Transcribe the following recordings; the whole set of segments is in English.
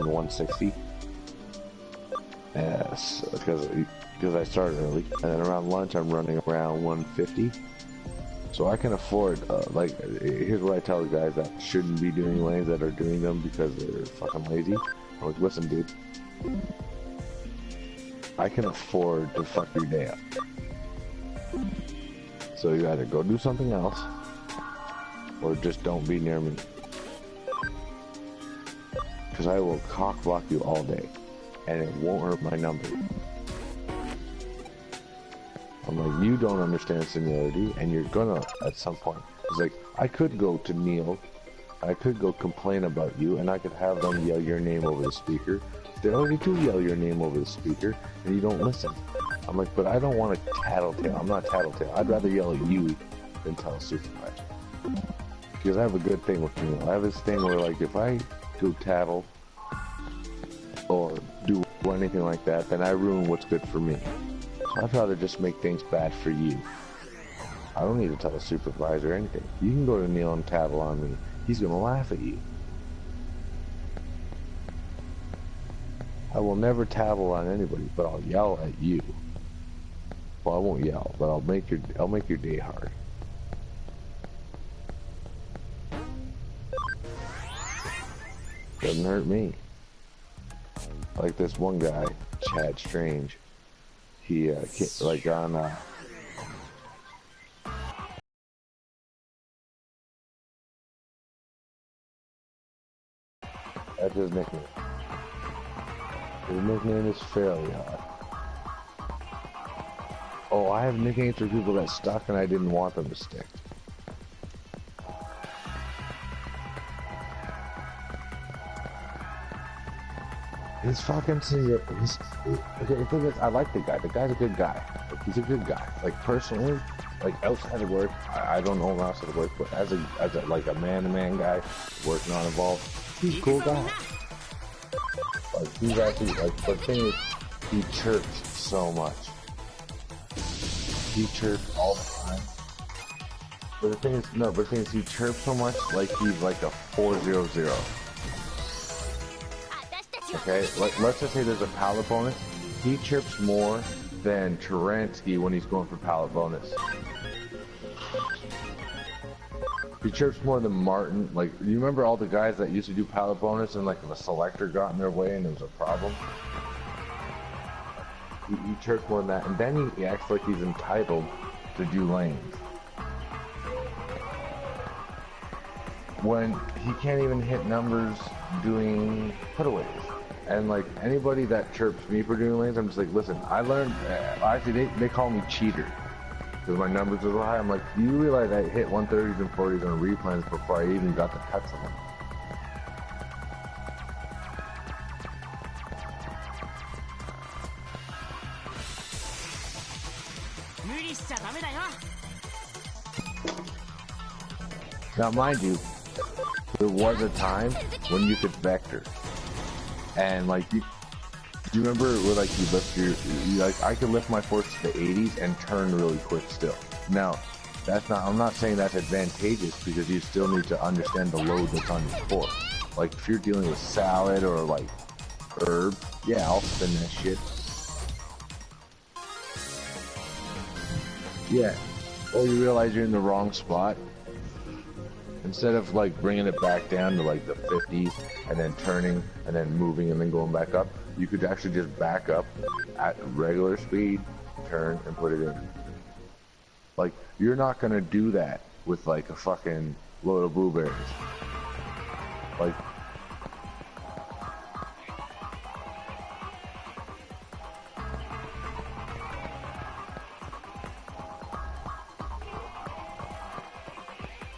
around 160. Yes, because I started early, and then around lunch I'm running around 150. So I can afford, like, here's what I tell the guys that shouldn't be doing lanes that are doing them because they're fucking lazy. I'm like, listen, dude, I can afford to fuck your day up. So you either go do something else, or just don't be near me. Because I will cock block you all day, and it won't hurt my number. I'm like, you don't understand seniority, and you're gonna at some point. It's like, I could go to Neil, I could go complain about you, and I could have them yell your name over the speaker. They already do yell your name over the speaker, and you don't listen. I'm like, but I don't want to tattletale. I'm not tattletale. I'd rather yell at you than tell a supervisor. Because I have a good thing with Neil. I have this thing where, like, if I go tattle or do anything like that, then I ruin what's good for me. I'd rather just make things bad for you. I don't need to tell a supervisor anything. You can go to Neil and tattle on me. He's gonna laugh at you. I will never tattle on anybody, but I'll yell at you. Well, I won't yell, but I'll make your day hard. Doesn't hurt me. Like this one guy, Chad Strange. He like on that's his nickname. His nickname is Fairly Hard. Oh, I have nicknames for people that stuck and I didn't want them to stick. His fucking singer. Okay, the thing is, I like the guy. The guy's a good guy. Like, he's a good guy. Like personally, like outside of work, I don't know him outside of work, but as a like a man-to-man guy, work not involved, he's a cool guy. Like he's actually like. But the thing is, he chirps so much. He chirps all the time. But the thing is, he chirps so much like he's like a 400. Okay, let's just say there's a pallet bonus. He chirps more than Taransky when he's going for pallet bonus. He chirps more than Martin. Like, you remember all the guys that used to do pallet bonus and like if a selector got in their way and there was a problem? He chirps more than that, and then he acts like he's entitled to do lanes. When he can't even hit numbers doing putaways. And like anybody that chirps me for doing lanes, I'm just like, listen, I learned, actually they call me cheater. Because my numbers are so high. I'm like, do you realize I hit 130s and 40s on replans before I even got the cuts on them? Now mind you, there was a time when you could vector. And like, do you remember where like you lift like I could lift my force to the 80s and turn really quick still. Now, I'm not saying that's advantageous because you still need to understand the load that's on your core. Like if you're dealing with salad or like herb, yeah, I'll spin that shit. Yeah. Oh, you realize you're in the wrong spot? Instead of like bringing it back down to like the 50s and then turning and then moving and then going back up, you could actually just back up at regular speed, turn and put it in. Like, you're not gonna do that with like a fucking load of blueberries. Like,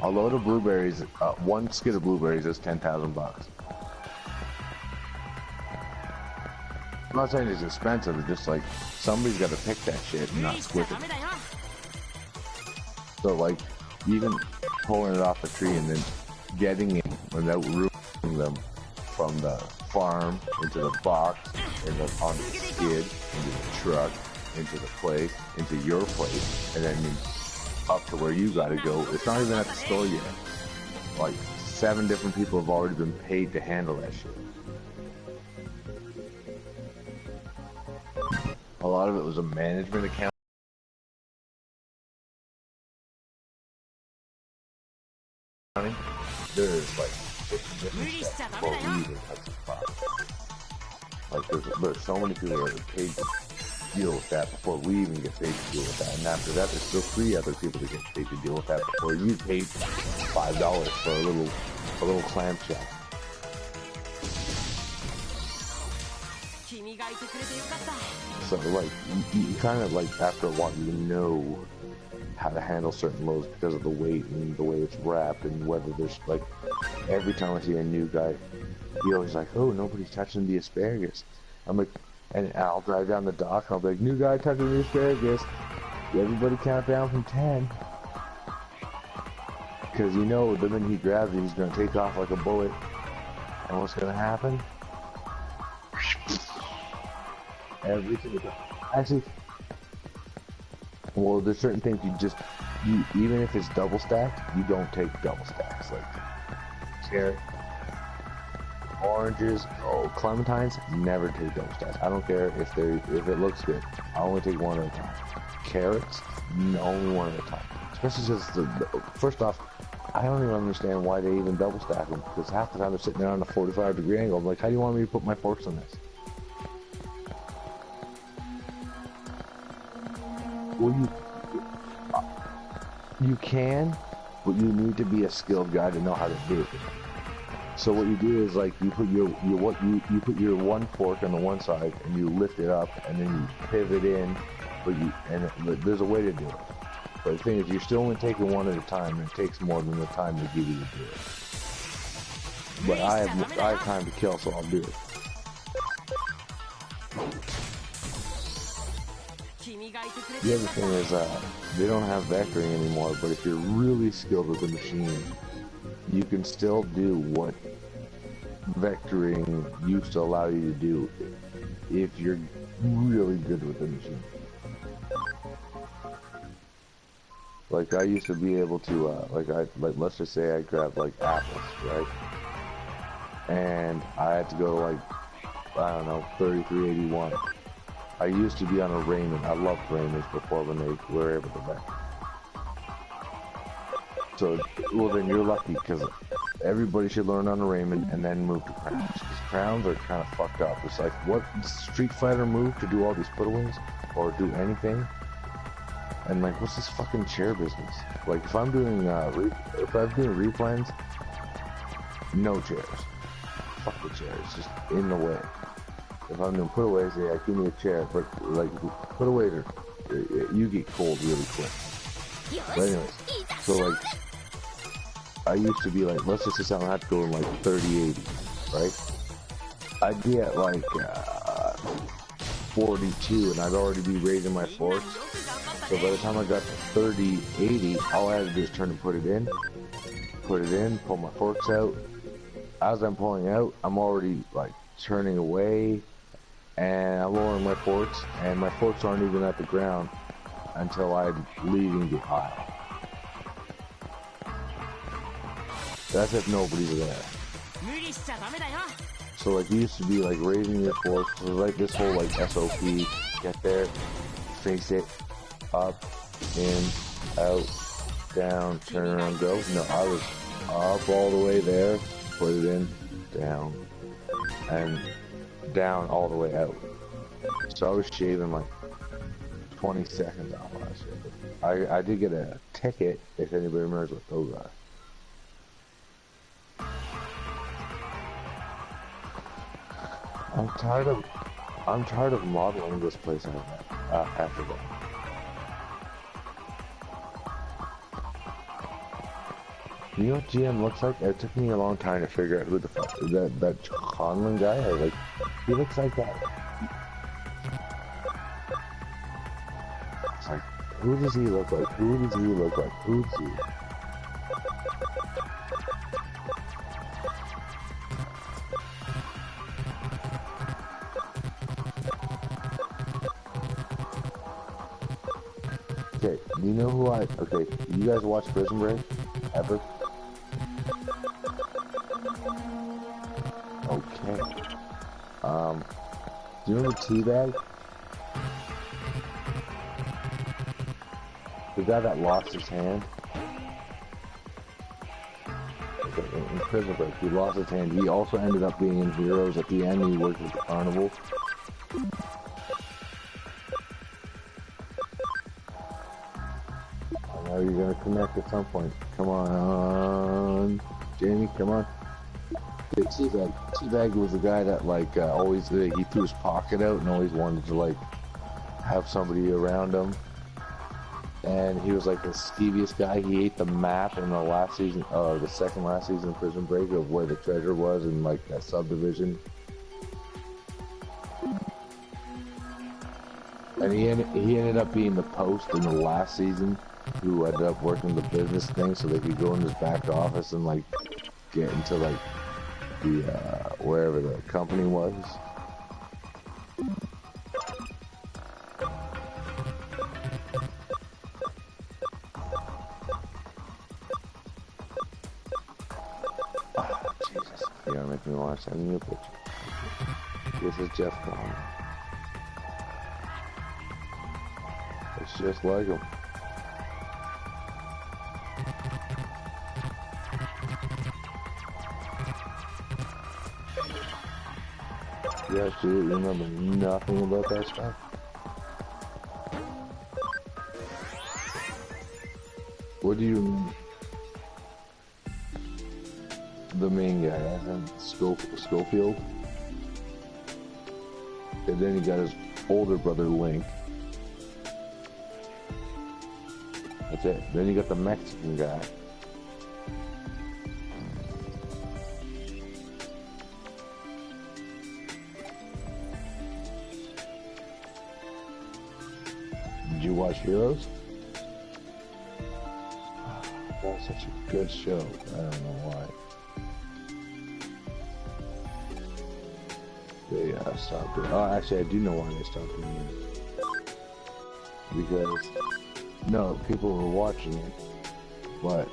a load of blueberries, one skid of blueberries is 10,000 bucks. I'm not saying it's expensive, it's just like, somebody's gotta pick that shit and not squish it. So like, even pulling it off a tree and then getting it without ruining them from the farm into the box, and then onto the skid, into the truck, into the place, into your place, and then up to where you gotta go. It's not even at the store yet. Like 7 different people have already been paid to handle that shit. lot of it was a management account. There's like 50 different steps before we even touch the product. Like there's so many people that are paid to deal with that before we even get paid to deal with that. And after that, there's still 3 other people that get paid to deal with that before you paid $5 for a little clamshell. So like you kind of like after a while you know how to handle certain loads because of the weight and the way it's wrapped and whether there's like every time I see a new guy, he always like, oh, nobody's touching the asparagus. I'm like, and I'll drive down the dock and I'll be like, new guy touching the asparagus. Everybody count down from 10. Because you know the minute he grabs it, he's gonna take off like a bullet. And what's gonna happen? Everything. Actually, well, there's certain things you even if it's double stacked, you don't take double stacks. Like carrot, oranges, clementines, never take double stacks. I don't care if it looks good. I only take one at a time. Carrots, only one at a time. Especially just first off, I don't even understand why they even double stack them because half the time they're sitting there on a 45-degree angle. I'm like, how do you want me to put my forks on this? Well, you can, but you need to be a skilled guy to know how to do it. So what you do is like you put you put your one fork on the one side and you lift it up and then you pivot in, there's a way to do it. But the thing is, you're still only taking one at a time, and it takes more than the time they give you to do it. But I have time to kill, so I'll do it. The other thing is, they don't have vectoring anymore, but if you're really skilled with the machine, you can still do what vectoring used to allow you to do if you're really good with the machine. Like I used to be able to, let's just say I grabbed like apples, right? And I had to go to like, I don't know, 3381. I used to be on a Raymond. I loved Raymonds before when they were able to vector. So, well then you're lucky because everybody should learn on a Raymond and then move to crowns. Because crowns are kind of fucked up. It's like, what does Street Fighter move to do all these put-aways or do anything? And like, what's this fucking chair business? Like, if I'm doing replans, no chairs. Fuck the chairs, just in the way. If I'm doing put-aways, yeah, give me a chair. But like, put-aways you get cold really quick. But anyways, so like, I used to be like, let's just say I have to go in like 3080, right? I'd be at like 42, and I'd already be raising my forks. So by the time I got to 3080, all I had to do is turn and put it in, pull my forks out. As I'm pulling out, I'm already like turning away, and I'm lowering my forks, and my forks aren't even at the ground until I'm leaving the aisle. That's if nobody's there. So like, you used to be like raising your forks, so like this whole like SOP, get there, face it, up, in, out, down, turn around, go. No, I was up all the way there, put it in, down, and down all the way out. So I was shaving like 20 seconds off last year. I did get a ticket, if anybody remembers what those are. I'm tired of modeling this place after that. You know what GM looks like? It took me a long time to figure out who the fuck that Conlon guy. I was like, he looks like that. It's like, who does he look like? Who does he look like? Who's he? Okay, do you know who okay, you guys watch Prison Break? Ever? Okay. Do you remember Teabag? The guy that lost his hand in Prison Break, he lost his hand. He also ended up being in Heroes at the end. He worked at the carnival. I know you're gonna connect at some point. Come on, Jamie, come on. Teabag was the guy that like always he threw his pocket out and always wanted to like have somebody around him. And he was like the skeeviest guy. He ate the map in the last season, the second last season of Prison Break of where the treasure was in like that subdivision. And he ended up being the post in the last season who ended up working the business thing so they could go in his back office and like get into like the wherever the company was. Jesus, you gotta make me watch that new picture. This is Jeff Conner. It's just like him. You absolutely remember nothing about that stuff? What do you mean? The main guy, as in Schofield. And then he got his older brother, Link. That's it. Then you got the Mexican guy. Did you watch Heroes? That was such a good show. I don't know why. They stopped it. Oh, actually, I do know why they stopped it. Because, no, people were watching it, but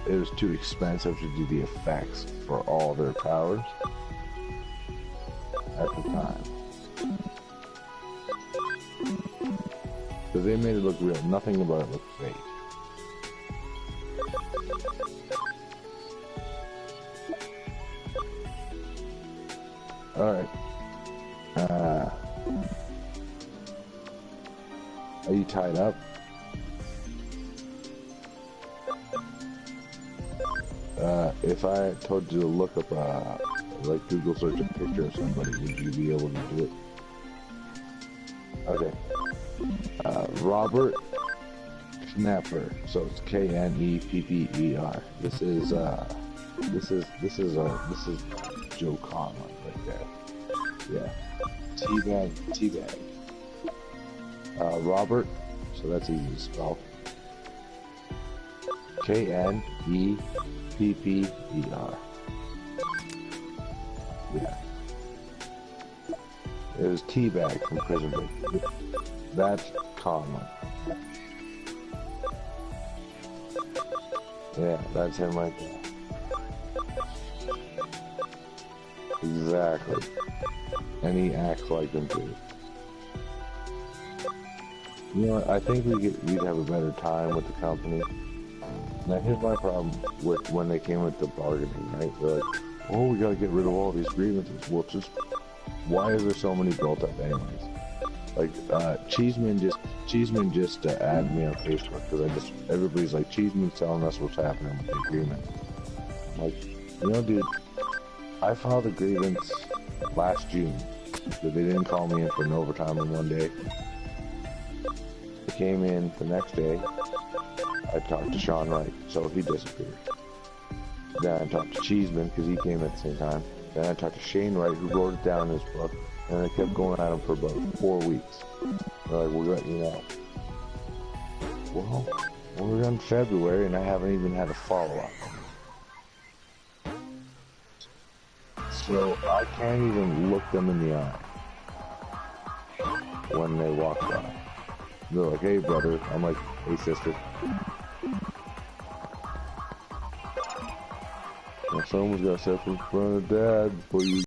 it was too expensive to do the effects for all their powers at the time. Because they made it look real. Nothing about it looked fake. Alright. Are you tied up? If I told you to look up, like Google search a picture of somebody, would you be able to do it? Okay. Robert Knepper. So it's Knepper. This is Joe Conlon right there. Yeah. Teabag. Robert, so that's easy to spell. Knepper. Yeah. It was Teabag from Prison Break. That's Conlon. Yeah, that's him right there. Exactly. And he acts like them too. You know what, I think we'd have a better time with the company. Now here's my problem with when they came with the bargaining, right? They're like, oh, we gotta get rid of all these grievances. Well, just, why is there so many built up anyways? Like, Cheeseman just added me on Facebook, because everybody's like, Cheeseman's telling us what's happening with the agreement. I'm like, you know, dude, I filed a grievance last June, but they didn't call me in for an overtime in one day. I came in the next day, I talked to Sean Wright, so he disappeared. Then I talked to Cheeseman, because he came at the same time. Then I talked to Shane Wright, who wrote it down in his book, and I kept going at him for about 4 weeks. They're like, we'll let you know. Well, we're in February, and I haven't even had a follow-up. So I can't even look them in the eye when they walk by. They're like, hey brother. I'm like, hey sister. Now someone's got to step in front of dad before you